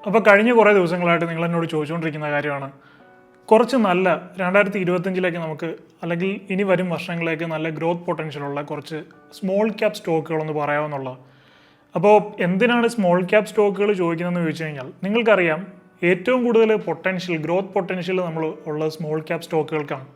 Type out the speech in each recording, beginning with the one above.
അപ്പോൾ കഴിഞ്ഞ കുറേ ദിവസങ്ങളായിട്ട് നിങ്ങൾ എന്നോട് ചോദിച്ചുകൊണ്ടിരിക്കുന്ന കാര്യമാണ് കുറച്ച് നല്ല 2025 നമുക്ക് അല്ലെങ്കിൽ ഇനി വരും വർഷങ്ങളിലേക്ക് നല്ല ഗ്രോത്ത് പൊട്ടൻഷ്യലുള്ള കുറച്ച് സ്മോൾ ക്യാപ് സ്റ്റോക്കുകളൊന്ന് പറയാമെന്നുള്ളത്. അപ്പോൾ എന്തിനാണ് സ്മോൾ ക്യാപ് സ്റ്റോക്കുകൾ ചോദിക്കുന്നതെന്ന് ചോദിച്ചു കഴിഞ്ഞാൽ നിങ്ങൾക്കറിയാം ഏറ്റവും കൂടുതൽ ഗ്രോത്ത് പൊട്ടൻഷ്യൽ നമ്മൾ ഉള്ളത് സ്മോൾ ക്യാപ് സ്റ്റോക്കുകൾക്കാണ്.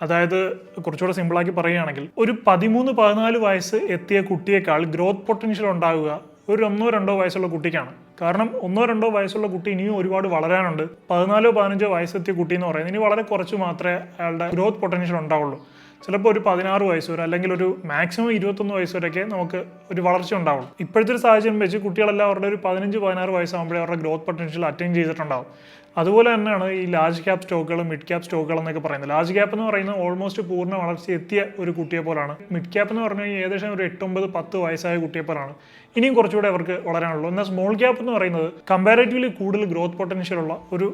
അതായത് കുറച്ചുകൂടെ സിമ്പിളാക്കി പറയുകയാണെങ്കിൽ ഒരു 13-14 വയസ്സ് എത്തിയ കുട്ടിയേക്കാൾ ഗ്രോത്ത് പൊട്ടൻഷ്യൽ ഉണ്ടാവുക ഒരു 1-2 വയസ്സുള്ള കുട്ടിക്കാണ്. കാരണം 1-2 വയസ്സുള്ള കുട്ടി ഇനിയും ഒരുപാട് വളരാനുണ്ട്. 14-15 വയസ്സെത്തിയ കുട്ടി എന്ന് പറയുന്നത് ഇനി വളരെ കുറച്ച് മാത്രമേ അയാളുടെ ഗ്രോത്ത് പൊട്ടൻഷ്യൽ ഉണ്ടാവുള്ളൂ. ചിലപ്പോൾ ഒരു 16 വയസ്സ് വരെ അല്ലെങ്കിൽ ഒരു മാക്സിമം 21 വയസ്സ് വരെയൊക്കെ നമുക്ക് ഒരു വളർച്ച ഉണ്ടാവുള്ളൂ. ഇപ്പോഴത്തെ ഒരു സാഹചര്യം വെച്ച് കുട്ടികളെല്ലാം അവരുടെ ഒരു 15-16 വയസ്സാകുമ്പോഴേ അവരുടെ ഗ്രോത്ത് പൊട്ടൻഷ്യൽ അറ്റൈൻ ചെയ്തിട്ടുണ്ടാവും. അതുപോലെ തന്നെയാണ് ഈ ലാർജ് ക്യാപ് സ്റ്റോക്കുകൾ, മിഡ് ക്യാപ് സ്റ്റോക്കുകൾ എന്നൊക്കെ പറയുന്നത്. ലാർജ് ക്യാപ്പ് എന്ന് പറയുന്നത് ഓൾമോസ്റ്റ് പൂർണ്ണ വളർച്ച എത്തിയ ഒരു കുട്ടിയെ പോലാണ്. മിഡ് ക്യാപ്പ് എന്ന് പറഞ്ഞാൽ ഏകദേശം ഒരു 8-9-10 വയസ്സായ കുട്ടിയെ പോലാണ്. ഇനിയും കുറച്ചുകൂടെ അവർക്ക് വളരാനുള്ളൂ. എന്നാൽ സ്മോൾ ക്യാപ്പ് എന്ന് പറയുന്നത് കമ്പാരറ്റീവ്ലി കൂടുതൽ ഗ്രോത്ത് പൊട്ടൻഷ്യൽ ഉള്ള ഒരു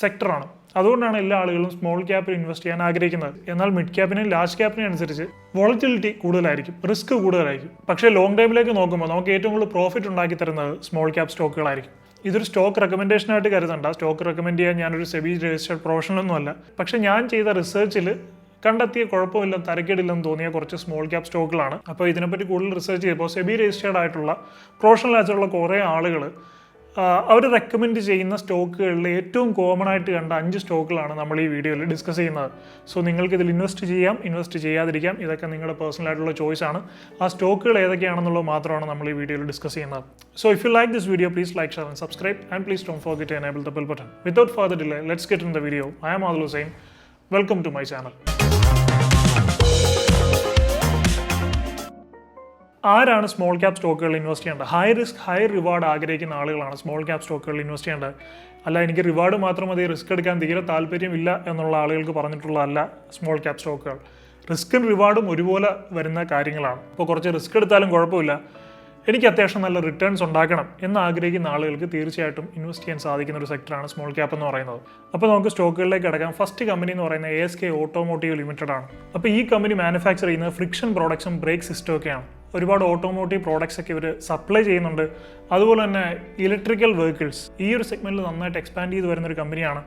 സെക്ടറാണ്. അതുകൊണ്ടാണ് എല്ലാ ആളുകളും സ്മോൾ ക്യാപ്പിൽ ഇൻവെസ്റ്റ് ചെയ്യാൻ ആഗ്രഹിക്കുന്നത്. എന്നാൽ മിഡ് ക്യാപ്പിനും ലാർജ് ക്യാപ്പിനും അനുസരിച്ച് വോളറ്റിലിറ്റി കൂടുതലായിരിക്കും, റിസ്ക് കൂടുതലായിരിക്കും. പക്ഷേ ലോങ് ടൈമിലേക്ക് നോക്കുമ്പോൾ നമുക്ക് ഏറ്റവും കൂടുതൽ പ്രോഫിറ്റ് ഉണ്ടാക്കി തരുന്നത് സ്മോൾ ക്യാപ് സ്റ്റോക്കുകളായിരിക്കും. ഇതൊരു സ്റ്റോക്ക് റെക്കമെൻഡേഷനായിട്ട് കരുതണ്ട. സ്റ്റോക്ക് റെക്കമെൻഡ് ചെയ്യാൻ ഞാനൊരു സെബി രജിസ്റ്റേർഡ് പ്രൊഫഷണലൊന്നുമല്ല. പക്ഷേ ഞാൻ ചെയ്ത റിസർച്ചിൽ കണ്ടെത്തിയ കുഴപ്പമില്ല, തരക്കേടില്ലെന്ന് തോന്നിയ കുറച്ച് സ്മോൾ ക്യാപ് സ്റ്റോക്കുകളാണ്. അപ്പോൾ ഇതിനെപ്പറ്റി കൂടുതൽ റിസർച്ച് ചെയ്തപ്പോൾ സെബി രജിസ്റ്റേർഡ് ആയിട്ടുള്ള പ്രൊഫഷണൽ ആയിട്ടുള്ള കുറേ ആളുകൾ അവർ റെക്കമെൻഡ് ചെയ്യുന്ന സ്റ്റോക്കുകളിൽ ഏറ്റവും കോമൺ ആയിട്ട് കണ്ട 5 സ്റ്റോക്കുകളാണ് നമ്മൾ ഈ വീഡിയോയിൽ ഡിസ്കസ് ചെയ്യുന്നത്. സോ നിങ്ങൾക്ക് ഇതിൽ ഇൻവെസ്റ്റ് ചെയ്യാം, ഇൻവെസ്റ്റ് ചെയ്യാതിരിക്കാം. ഇതൊക്കെ നിങ്ങളുടെ പേഴ്സണൽ ആയിട്ടുള്ള ചോയ്സ് ആണ്. ആ സ്റ്റോക്കുകൾ ഏതൊക്കെയാണെന്നുള്ളത് മാത്രമാണ് നമ്മൾ ഈ വീഡിയോയിൽ ഡിസ്കസ് ചെയ്യുന്നത്. So if you like this video, please like, share and subscribe and please don't forget to enable the bell button. Without further delay, let's get in the video. I am Adil Hussain. Welcome to my channel. ആരാണ് small cap സ്റ്റോക്കുകളിൽ invest ചെയ്യേണ്ടത്? High risk high reward ആഗ്രഹിക്കുന്ന ആളുകളാണ് small cap സ്റ്റോക്കുകളിൽ invest ചെയ്യേണ്ടത്. അല്ല എനിക്ക് reward മാത്രം മതി, റിസ്ക് എടുക്കാൻ തീരെ താല്പര്യമില്ല എന്നുള്ള ആളുകൾക്ക് പറഞ്ഞിട്ടുള്ളതല്ല സ്മോൾ ക്യാപ് സ്റ്റോക്കുകൾ. റിസ്ക്കും റിവാർഡും ഒരുപോലെ വരുന്ന കാര്യങ്ങളാണ്. ഇപ്പോൾ കുറച്ച് റിസ്ക് എടുത്താലും കുഴപ്പമില്ല, എനിക്ക് അത്യാവശ്യം നല്ല റിട്ടേൺസ് ഉണ്ടാക്കണം എന്ന് ആഗ്രഹിക്കുന്ന ആളുകൾക്ക് തീർച്ചയായിട്ടും ഇൻവെസ്റ്റ് ചെയ്യാൻ സാധിക്കുന്ന ഒരു സെക്ടറാണ് സ്മോൾ ക്യാപ്പ് എന്ന് പറയുന്നത്. അപ്പോൾ നമുക്ക് സ്റ്റോക്കുകളിലേക്ക് കിടക്കാം. ഫസ്റ്റ് കമ്പനി എന്ന് പറയുന്നത് ASK ഓട്ടോമോട്ടീവ് ലിമിറ്റഡ് ആണ്. അപ്പോൾ ഈ കമ്പനി മാനുഫാക്ചർ ചെയ്യുന്നത് ഫ്രിക്ഷൻ പ്രോഡക്ട്സും ബ്രേക്ക് സിസ്റ്റം ഒക്കെയാണ്. ഒരുപാട് ഓട്ടോമോട്ടീവ് പ്രോഡക്ട്സ് ഒക്കെ ഇവർ സപ്ലൈ ചെയ്യുന്നുണ്ട്. അതുപോലെ തന്നെ ഇലക്ട്രിക്കൽ വെഹിക്കിൾസ് ഈ ഒരു സെഗ്മെന്റിൽ നന്നായിട്ട് എക്സ്പാൻഡ് ചെയ്ത് വരുന്ന ഒരു കമ്പനിയാണ്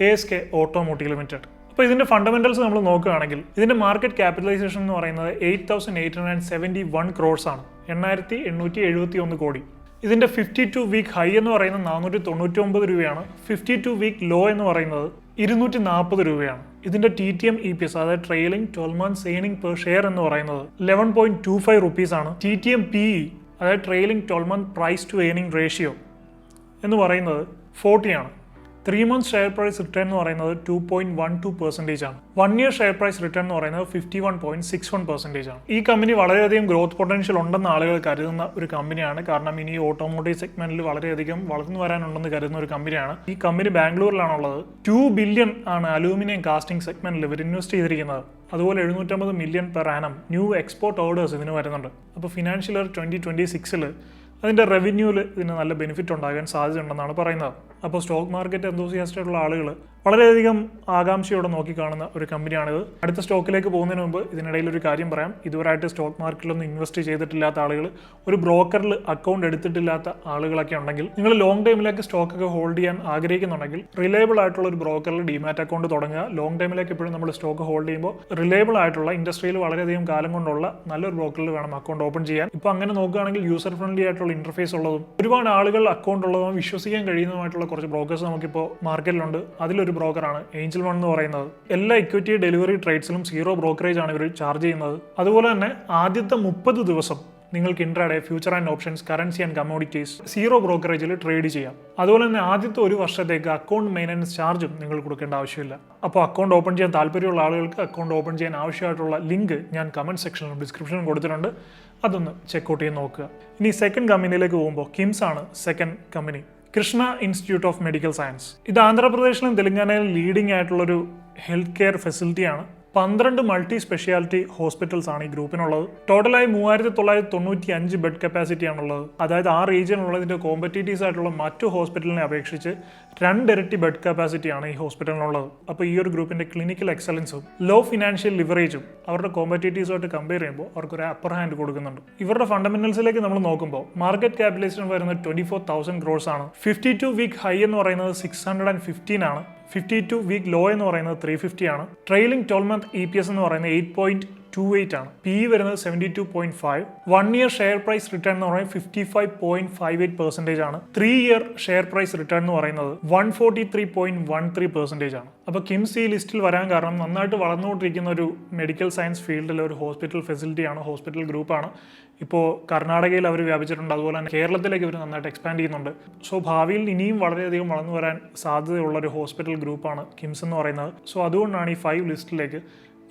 ASK ഓട്ടോമോട്ടീവ് ലിമിറ്റഡ്. അപ്പോൾ ഇതിന്റെ ഫണ്ടമെന്റൽസ് നമ്മൾ നോക്കുകയാണെങ്കിൽ ഇതിന്റെ മാർക്കറ്റ് ക്യാപിറ്റലൈസേഷൻ എന്ന് പറയുന്നത് 8,871 ക്രോർസ് ആണ്, 8,871 കോടി. ഇതിന്റെ 52 വീക്ക് ഹൈ എന്ന് പറയുന്നത് 499 രൂപയാണ്. 52 വീക്ക് ലോ എന്ന് പറയുന്നത് 240 രൂപയാണ്. ഇതിന്റെ TTM EPS അതായത് trailing 12 months earning per share എന്ന് പറയുന്നത് 11.25 റുപ്പീസ് ആണ്. TTM PE അതായത് trailing 12 month price to earning ratio എന്ന് പറയുന്നത് 40 ആണ്. 3 months ഷെയർ പ്രൈസ് റിട്ടേൺ എന്ന് പറയുന്നത് 2.12% ആണ്. 1 year ഷെയർ പ്രൈസ് റിട്ടേൺ എന്ന് പറയുന്നത് 51.61% ആണ്. ഈ കമ്പനി വളരെയധികം ഗ്രോത്ത് പൊട്ടൻഷ്യൽ ഉണ്ടെന്ന് ആളുകൾ കരുതുന്ന ഒരു കമ്പനിയാണ്. കാരണം ഇനി ഓട്ടോമോട്ടീവ് സെഗ്മെന്റിൽ വളരെയധികം വളർന്നു വരാനുണ്ടെന്ന് കരുതുന്ന ഒരു കമ്പനിയാണ്. ഈ കമ്പനി ബാംഗ്ലൂരിലാണുള്ളത്. 2 ബില്യൺ ആണ് അലൂമിനിയം കാസ്റ്റിംഗ് സെഗ്മെന്റിൽ ഇവർ ഇൻവെസ്റ്റ് ചെയ്തിരിക്കുന്നത്. അതുപോലെ 750 million per annum new export orders ഇതിന് വരുന്നുണ്ട്. അപ്പോൾ ഫിനാൻഷ്യൽ ഇയർ 2026 അതിൻ്റെ റവന്യൂവിൽ ഇതിന് നല്ല ബെനിഫിറ്റ് ഉണ്ടാകാൻ സാധ്യതയുണ്ടെന്നാണ് പറയുന്നത്. അപ്പോൾ സ്റ്റോക്ക് മാർക്കറ്റ് എന്തോസിയാസ്റ്റ് ആയിട്ടുള്ള ആളുകൾ വളരെയധികം ആകാംക്ഷയോടെ നോക്കിക്കാണുന്ന ഒരു കമ്പനിയാണിത്. അടുത്ത സ്റ്റോക്കിലേക്ക് പോകുന്നതിന് മുമ്പ് ഇതിനിടയിൽ ഒരു കാര്യം പറയാം. ഇതുവരായിട്ട് സ്റ്റോക്ക് മാർക്കറ്റിലൊന്നും ഇൻവെസ്റ്റ് ചെയ്തിട്ടില്ലാത്ത ആളുകൾ, ഒരു ബ്രോക്കറിൽ അക്കൗണ്ട് എടുത്തിട്ടില്ലാത്ത ആളുകളൊക്കെ ഉണ്ടെങ്കിൽ, നിങ്ങൾ ലോങ് ടൈമിലേക്ക് സ്റ്റോക്കൊക്കെ ഹോൾഡ് ചെയ്യാൻ ആഗ്രഹിക്കുന്നുണ്ടെങ്കിൽ റിലയബിൾ ആയിട്ടുള്ള ഒരു ബ്രോക്കറിൽ ഡിമാറ്റ് അക്കൗണ്ട് തുടങ്ങുക. ലോങ് ടൈമിലേക്ക് എപ്പോഴും നമ്മൾ സ്റ്റോക്ക് ഹോൾഡ് ചെയ്യുമ്പോൾ റിലയബിൾ ആയിട്ടുള്ള ഇൻഡസ്ട്രിയിൽ വളരെയധികം കാലം കൊണ്ടുള്ള നല്ലൊരു ബ്രോക്കറിൽ വേണം അക്കൗണ്ട് ഓപ്പൺ ചെയ്യാൻ. ഇപ്പോൾ അങ്ങനെ നോക്കുകയാണെങ്കിൽ യൂസർ ഫ്രണ്ട്ലി ആയിട്ടുള്ള ഇന്റർഫേസ് ഉള്ളതും ഒരുപാട് ആളുകൾ അക്കൗണ്ട് ഉള്ളതും വിശ്വസിക്കാൻ കഴിയുന്നതുമായിട്ടുള്ള കുറച്ച് ബ്രോക്കേഴ്സ് നമുക്കിപ്പോൾ മാർക്കറ്റിലുണ്ട്. അതിലൊരു ബ്രോക്കറാണ് ഏഞ്ചൽ വൺ എന്ന് പറയുന്നത്. എല്ലാ ഇക്വിറ്റി ഡെലിവറി ട്രേഡ്സിലും 0 ബ്രോക്കറേജ് ആണ് ഇവർ ചാർജ് ചെയ്യുന്നത്. അതുപോലെ തന്നെ ആദ്യത്തെ 30 ദിവസം നിങ്ങൾക്ക് intraday, future and options, currency and commodities 0 ബ്രോക്കറേജിൽ ട്രേഡ് ചെയ്യാം. അതുപോലെ തന്നെ ആദ്യത്തെ 1 വർഷത്തേക്ക് അക്കൗണ്ട് മെയിൻ്റനൻസ് ചാർജും നിങ്ങൾ കൊടുക്കേണ്ട ആവശ്യമില്ല. അപ്പോൾ അക്കൗണ്ട് ഓപ്പൺ ചെയ്യാൻ താല്പര്യമുള്ള ആളുകൾക്ക് അക്കൗണ്ട് ഓപ്പൺ ചെയ്യാൻ ആവശ്യമായിട്ടുള്ള ലിങ്ക് ഞാൻ കമന്റ് സെക്ഷനിലും ഡിസ്ക്രിപ്ഷനിലും കൊടുത്തിട്ടുണ്ട്. അതൊന്ന് ചെക്കൗട്ട് ചെയ്ത് നോക്കുക. ഇനി സെക്കൻഡ് കമ്പനിയിലേക്ക് പോകുമ്പോൾ കിംസ് ആണ് second company. Krishna institute of medical science. ഇത് ആന്ധ്രാപ്രദേശിലും തെലങ്കാനയിലും ലീഡിംഗ് ആയിട്ടുള്ളൊരു ഹെൽത്ത് കെയർ ഫെസിലിറ്റിയാണ്. 12 മൾട്ടി സ്പെഷ്യാലിറ്റി ഹോസ്പിറ്റൽസ് ആണ് ഈ ഗ്രൂപ്പിനുള്ളത്. ടോട്ടലായി 3995 ബെഡ് കപ്പാസിറ്റി ആണുള്ളത്. അതായത് ആ റീജിയനിലുള്ളതിന്റെ കോമ്പറ്റീറ്റീവ്സ് ആയിട്ടുള്ള മറ്റു ഹോസ്പിറ്റലിനെ അപേക്ഷിച്ച് 2 ഇരട്ടി ബെഡ് കപ്പാസിറ്റി ആണ് ഈ ഹോസ്പിറ്റലിനുള്ളത്. അപ്പോൾ ഈ ഒരു ഗ്രൂപ്പിന്റെ ക്ലിനിക്കൽ എക്സലൻസും ലോ ഫിനാൻഷ്യൽ ലിവറേജും അവരുടെ കോമ്പറ്റീറ്റീവ്സുമായിട്ട് കമ്പയർ ചെയ്യുമ്പോൾ അവർക്കൊരു അപ്പർ ഹാൻഡ് കൊടുക്കുന്നുണ്ട്. ഇവരുടെ ഫണ്ടമെന്റൽസിലേക്ക് നമ്മൾ നോക്കുമ്പോൾ മാർക്കറ്റ് ക്യാപിറ്റലൈസേഷൻ വരുന്നത് 24,000 crores ആണ്. 52 വീക്ക് ഹൈ എന്ന് പറയുന്നത് 615 ആണ്. 52 വീക്ക് ലോ എന്ന് പറയുന്നത് 350 ആണ്. ട്രെയിലിംഗ് 12 മന്ത് EPS എന്ന് പറയുന്നത് 8.28 ആണ്. PE വരുന്നത് 72.5. 1 ഇയർ ഷെയർ പ്രൈസ് റിട്ടേൺ എന്ന് പറയുന്നത് 55.58% ആണ്. 3 ഇയർ ഷെയർ പ്രൈസ് റിട്ടേൺ എന്ന് പറയുന്നത് 143.13% ആണ്. അപ്പോൾ കിംസ് ഈ ലിസ്റ്റിൽ വരാൻ കാരണം നന്നായിട്ട് വളർന്നുകൊണ്ടിരിക്കുന്ന ഒരു മെഡിക്കൽ സയൻസ് ഫീൽഡിലെ ഒരു ഹോസ്പിറ്റൽ ഫെസിലിറ്റിയാണ്, ഹോസ്പിറ്റൽ ഗ്രൂപ്പാണ്. ഇപ്പോൾ കർണാടകയിൽ അവർ വ്യാപിച്ചിട്ടുണ്ട്, അതുപോലെ തന്നെ കേരളത്തിലേക്ക് ഇവർ നന്നായിട്ട് എക്സ്പാൻഡ് ചെയ്യുന്നുണ്ട്. സോ ഭാവിയിൽ ഇനിയും വളരെയധികം വളർന്നു വരാൻ സാധ്യതയുള്ള ഒരു ഹോസ്പിറ്റൽ ഗ്രൂപ്പാണ് കിംസ് എന്ന് പറയുന്നത്. സോ അതുകൊണ്ടാണ് ഈ 5 ലിസ്റ്റിലേക്ക്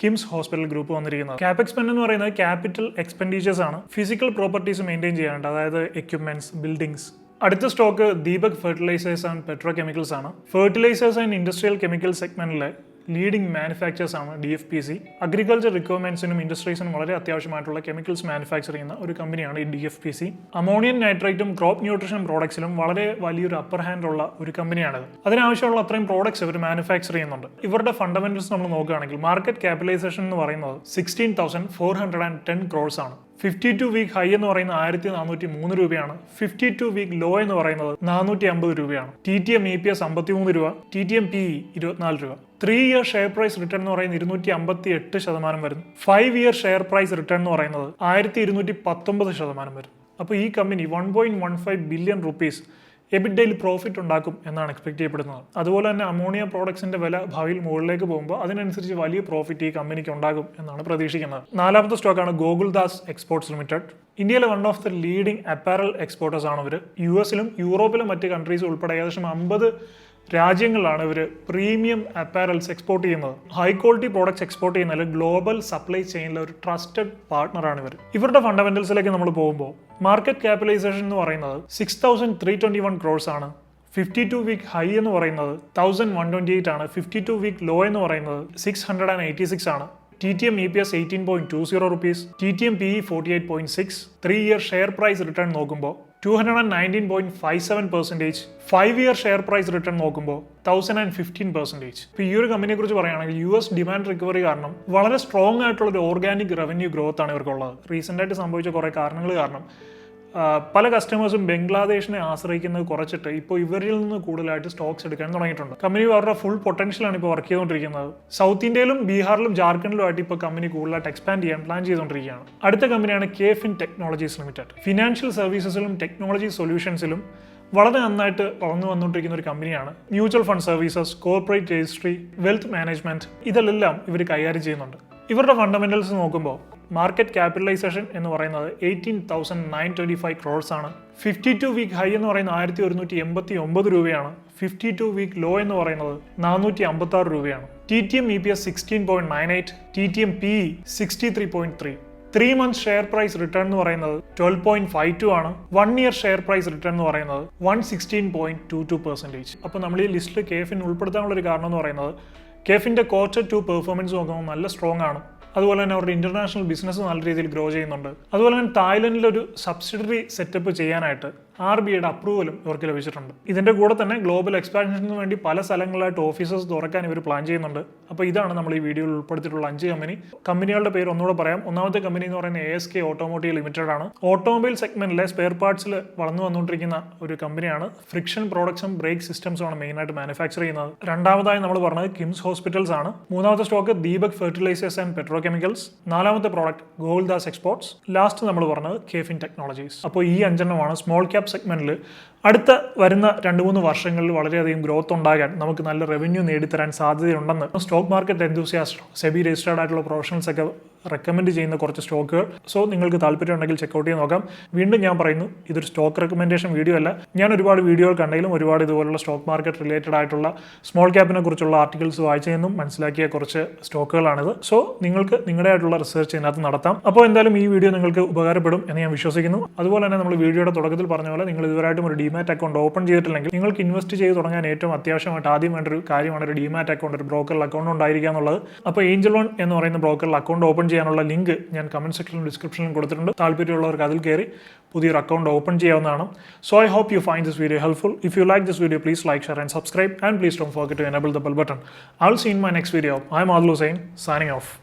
കിംസ് ഹോസ്പിറ്റൽ ഗ്രൂപ്പ് വന്നിരിക്കുന്നത്. ക്യാപെക്സ് സ്പെൻഡ് എന്ന് പറയുന്നത് ക്യാപിറ്റൽ എക്സ്പെൻഡിച്ചേഴ്സ് ആണ്. ഫിസിക്കൽ പ്രോപ്പർട്ടീസ് മെയിൻറ്റെയിൻ ചെയ്യാനുണ്ട്, അതായത് എക്യുപ്മെന്റ്സ്, ബിൽഡിംഗ്സ്. അടുത്ത stock Deepak fertilisers and petrochemicals ആണ്. ഫെർട്ടിലൈസേഴ്സ് ആൻഡ് ഇൻഡസ്ട്രിയൽ കെമിക്കൽ സെഗ്മെന്റിലെ ലീഡിംഗ് മാനുഫാക്ചേഴ്സ് ആണ് DFPC. അഗ്രികൾച്ചർ റിക്വയർമെന്റ്സിനും ഇൻഡസ്ട്രീസിനും വളരെ അത്യാവശ്യമായിട്ടുള്ള കെമിക്കൽസ് മാനുഫാക്ചർ ചെയ്യുന്ന ഒരു കമ്പനിയാണ് ഈ DFPC. അമോണിയം നൈട്രേറ്റും ക്രോപ്പ് ന്യൂട്രീഷൻ പ്രോഡക്ട്സിലും വളരെ വലിയൊരു അപ്പർ ഹാൻഡ് ഉള്ള ഒരു കമ്പനിയാണിത്. അതിനാവശ്യമുള്ള അത്രയും പ്രോഡക്ട്സ് ഇവർ മാനുഫാക്ചർ ചെയ്യുന്നുണ്ട്. ഇവരുടെ ഫണ്ടമെന്റൽസ് നമ്മൾ നോക്കുകയാണെങ്കിൽ മാർക്കറ്റ് ക്യാപിറ്റലൈസേഷൻ എന്ന് പറയുന്നത് 16,410 crores ആണ്. 52 വീക്ക് ഹൈ എന്ന് പറയുന്നത് 1403 രൂപയാണ്. 52 വീക്ക് ലോ എന്ന് പറയുന്നത് 450 രൂപയാണ്. TTM EPS 53 രൂപ. TTM PE 24 രൂപ. 3 ഇയർ ഷെയർ പ്രൈസ് റിട്ടേൺ എന്ന് പറയുന്നത് 258% വരുന്നു. 5 ഇയർ ഷെയർ പ്രൈസ് റിട്ടേൺ എന്ന് പറയുന്നത് 1219% വരുന്നു. അപ്പോൾ ഈ കമ്പനി 1.15 ബില്യൺ റുപ്പീസ് എബിറ്റയിൽ പ്രോഫിറ്റ് ഉണ്ടാക്കും എന്നാണ് എക്സ്പെക്ട് ചെയ്യപ്പെടുന്നത്. അതുപോലെ തന്നെ അമോണിയ പ്രോഡക്ട്സിന്റെ വില ഭാവിയിൽ മുകളിലേക്ക് പോകുമ്പോൾ അതിനനുസരിച്ച് വലിയ പ്രോഫിറ്റ് ഈ കമ്പനിക്ക് ഉണ്ടാകും എന്നാണ് പ്രതീക്ഷിക്കുന്നത്. 4ാമത്തെ സ്റ്റോക്കാണ് ഗോകുൽദാസ് എക്സ്പോർട്സ് ലിമിറ്റഡ്. ഇന്ത്യയിലെ one of the leading apparel exporters ആണ് ഇവർ. US-ലും യൂറോപ്പിലും മറ്റ് കൺട്രീസും ഉൾപ്പെടെ ഏകദേശം 50 രാജ്യങ്ങളിലാണ് ഇവർ പ്രീമിയം അപ്പാരൽസ് എക്സ്പോർട്ട് ചെയ്യുന്നത്. ഹൈ ക്വാളിറ്റി പ്രോഡക്ട്സ് എക്സ്പോർട്ട് ചെയ്യുന്നതിൽ ഗ്ലോബൽ സപ്ലൈ ചെയിനിലെ ഒരു ട്രസ്റ്റഡ് പാർട്ണറാണ് ഇവർ. ഇവരുടെ ഫണ്ടമെന്റൽസിലേക്ക് നമ്മൾ പോകുമ്പോൾ മാർക്കറ്റ് ക്യാപിറ്റലൈസേഷൻ എന്ന് പറയുന്നത് 6,321 crores ആണ്. 52 വീക്ക് ഹൈ എന്ന് പറയുന്നത് 1,128 ആണ്. 52 വീക്ക് ലോ എന്ന് പറയുന്നത് 686 ആണ്. TTM EPS 18.20 rupees. TTM PE 48.6. 3 year share price return നോക്കുമ്പോൾ 219.57%. 5 ഇയർ ഷെയർ പ്രൈസ് റിട്ടേൺ നോക്കുമ്പോൾ 1015%. ഇപ്പോൾ ഈ ഒരു കമ്പനിയെ കുറിച്ച് പറയുകയാണെങ്കിൽ US ഡിമാൻഡ് റിക്കവറി കാരണം വളരെ സ്ട്രോങ് ആയിട്ടുള്ള ഒരു ഓർഗാനിക് റവന്യൂ ഗ്രോത്ത് ആണ് ഇവർക്കുള്ളത്. റീസെന്റ് ആയിട്ട് സംഭവിച്ച കുറേ കാരണങ്ങൾ കാരണം പല കസ്റ്റമേഴ്സും ബംഗ്ലാദേശിനെ ആശ്രയിക്കുന്നത് കുറച്ചിട്ട് ഇപ്പോൾ ഇവരിൽ നിന്ന് കൂടുതലായിട്ട് സ്റ്റോക്സ് എടുക്കാൻ തുടങ്ങിയിട്ടുണ്ട്. കമ്പനി അവരുടെ ഫുൾ പൊട്ടൻഷ്യലാണ് ഇപ്പോൾ വർക്ക് ചെയ്തുകൊണ്ടിരിക്കുന്നത്. സൗത്ത് ഇന്ത്യയിലും ബീഹാറിലും ജാർഖണ്ഡിലുമായിട്ട് ഇപ്പോൾ കമ്പനി കൂടുതലായിട്ട് എക്സ്പാൻഡ് ചെയ്യാൻ പ്ലാൻ ചെയ്തുകൊണ്ടിരിക്കുകയാണ്. അടുത്ത കമ്പനിയാണ് KFin ടെക്നോളജീസ് ലിമിറ്റഡ്. ഫിനാൻഷ്യൽ സർവീസസിലും ടെക്നോളജി സൊല്യൂഷൻസിലും വളരെ നന്നായിട്ട് വളർന്നു വന്നുകൊണ്ടിരിക്കുന്ന ഒരു കമ്പനിയാണ്. Mutual fund services, corporate registry, wealth management ഇതെല്ലാം ഇവർ കൈകാര്യം ചെയ്യുന്നുണ്ട്. ഇവരുടെ ഫണ്ടമെന്റൽസ് നോക്കുമ്പോൾ മാർക്കറ്റ് ക്യാപിറ്റലൈസേഷൻ എന്ന് പറയുന്നത് 18,925 crores ആണ്. 52 വീക്ക് ഹൈ എന്ന് പറയുന്നത് 1189 രൂപയാണ്. 52 വീക്ക് ലോ എന്ന് പറയുന്നത് 456 രൂപയാണ്. TTM EPS 16.98. TTM PE 63.3. 3 month share price return എന്ന് പറയുന്നത് 12.52 ആണ്. 1 ഇയർ ഷെയർ പ്രൈസ് റിട്ടേൺ എന്ന് പറയുന്നത് 116.22%. അപ്പോൾ നമ്മൾ ഈ ലിസ്റ്റിൽ KFin ഉൾപ്പെടുത്താനുള്ള ഒരു കാരണം എന്ന് പറയുന്നത് KFിന്റെ Q2 പെർഫോമൻസ് നോക്കുമ്പോൾ നല്ല സ്ട്രോങ് ആണ്. അതുപോലെ തന്നെ അവരുടെ ഇന്റർനാഷണൽ ബിസിനസ് നല്ല രീതിയിൽ ഗ്രോ ചെയ്യുന്നുണ്ട്. അതുപോലെ തന്നെ തായ്ലൻഡിലൊരു സബ്സിഡറി സെറ്റപ്പ് ചെയ്യാനായിട്ട് RBIയുടെ അപ്രൂവലും ഇവർക്ക് ലഭിച്ചിട്ടുണ്ട്. ഇതിന്റെ കൂടെ തന്നെ ഗ്ലോബൽ എക്സ്പാൻഷന് വേണ്ടി പല സ്ഥലങ്ങളിലായിട്ട് ഓഫീസസ് തുറക്കാൻ ഇവർ പ്ലാൻ ചെയ്യുന്നുണ്ട്. അപ്പോൾ ഇതാണ് നമ്മൾ ഈ വീഡിയോയിൽ ഉൾപ്പെടുത്തിയിട്ടുള്ള 5 കമ്പനികളുടെ പേര് ഒന്നുകൂടെ പറയാം. ഒന്നാമത്തെ കമ്പനി എന്ന് പറയുന്നത് ASK ഓട്ടോമോട്ടീവ് ലിമിറ്റഡ് ആണ്. ഓട്ടോമൊബൈൽ സെഗ്മെന്റിലെ സ്പെയർ പാർട്സിൽ വളർന്നു വന്നുകൊണ്ടിരിക്കുന്ന ഒരു കമ്പനിയാണ്. ഫ്രിക്ഷൻ പ്രോഡക്ട്സും ബ്രേക്ക് സിസ്റ്റംസും ആണ് മെയിനായിട്ട് മാനുഫാക്ചർ ചെയ്യുന്നത്. രണ്ടാമതായി നമ്മൾ പറഞ്ഞത് കിംസ് ഹോസ്പിറ്റൽസ് ആണ്. മൂന്നാമത്തെ stock Deepak fertilisers and petrochemicals. നാലാമത്തെ പ്രോഡക്റ്റ് ഗോകുൽദാസ് എക്സ്പോർട്സ്. ലാസ്റ്റ് നമ്മൾ പറഞ്ഞത് KFin ടെക്നോളജീസ്. അപ്പോൾ ഈ 5 സ്മോൾ ക്യാപ് സെഗ്മെന്റിൽ അടുത്ത വരുന്ന 2-3 വർഷങ്ങളിൽ വളരെയധികം ഗ്രോത്ത് ഉണ്ടാകാൻ നമുക്ക് നല്ല റവന്യൂ നേടിത്തരാൻ സാധ്യതയുണ്ടെന്ന് stock market enthusiast, SEBI registered ആയിട്ടുള്ള പ്രൊഫഷണൽസ് ഒക്കെ റെക്കമെൻഡ് ചെയ്യുന്ന കുറച്ച് സ്റ്റോക്കുകൾ. സോ നിങ്ങൾക്ക് താല്പര്യമുണ്ടെങ്കിൽ ചെക്കൗട്ട് ചെയ്ത് നോക്കാം. വീണ്ടും ഞാൻ പറയുന്നു, ഇതൊരു സ്റ്റോക്ക് റെക്കമെൻഡേഷൻ വീഡിയോ അല്ല. ഞാൻ ഒരുപാട് വീഡിയോകൾ കണ്ടെങ്കിലും ഒരുപാട് ഇതുപോലുള്ള സ്റ്റോക്ക് മാർക്കറ്റ് റിലേറ്റഡ് ആയിട്ടുള്ള സ്മോൾ ക്യാപ്പിനെ കുറിച്ചുള്ള ആർട്ടിക്കിൾസ് വായിച്ചതെന്നും മനസ്സിലാക്കിയ കുറച്ച് സ്റ്റോക്കുകളാണിത്. സോ നിങ്ങൾക്ക് നിങ്ങളുടേതായിട്ടുള്ള റിസർച്ച് ഇതിനകത്ത് നടത്താം. അപ്പോൾ എന്തായാലും ഈ വീഡിയോ നിങ്ങൾക്ക് ഉപകാരപ്പെടും എന്ന് ഞാൻ വിശ്വസിക്കുന്നു. അതുപോലെ തന്നെ നമ്മൾ വീഡിയോയുടെ തുടക്കത്തിൽ പറഞ്ഞ പോലെ നിങ്ങൾ ഇതുവരെയായിട്ടും ഒരു ഡിമാറ്റ് അക്കൗണ്ട് ഓപ്പൺ ചെയ്തിട്ടില്ലെങ്കിൽ നിങ്ങൾക്ക് ഇൻവെസ്റ്റ് ചെയ്ത് തുടങ്ങാൻ ഏറ്റവും അത്യാവശ്യമായിട്ട് ആദ്യം വേണ്ട ഒരു കാര്യമാണ് ഒരു ഡിമാറ്റ് അക്കൗണ്ട്, ഒരു ബ്രോക്കറിൽ അക്കൗണ്ട് ഉണ്ടായിരിക്കുക എന്നുള്ളത്. അപ്പോൾ ഏഞ്ചൽ വൺ എന്ന് പറയുന്ന ബ്രോക്കറിൽ അക്കൗണ്ട് ഓപ്പൺ ചെയ്യാനുള്ള ലിങ്ക് ഞാൻ കമന്റ് സെക്ഷനിലും ഡിസ്ക്രിപ്ഷനിലും കൊടുത്തിട്ടുണ്ട്. താല്പര്യമുള്ളവർക്ക് അതിൽ കയറി പുതിയൊരു അക്കൗണ്ട് ഓപ്പൺ ചെയ്യാവുന്നതാണ്. So I hope you find this video helpful. If you like this video, please like, share and subscribe, and please don't forget to enable the bell button. I'll see you in my next video. I'm Adil Hussain, signing off.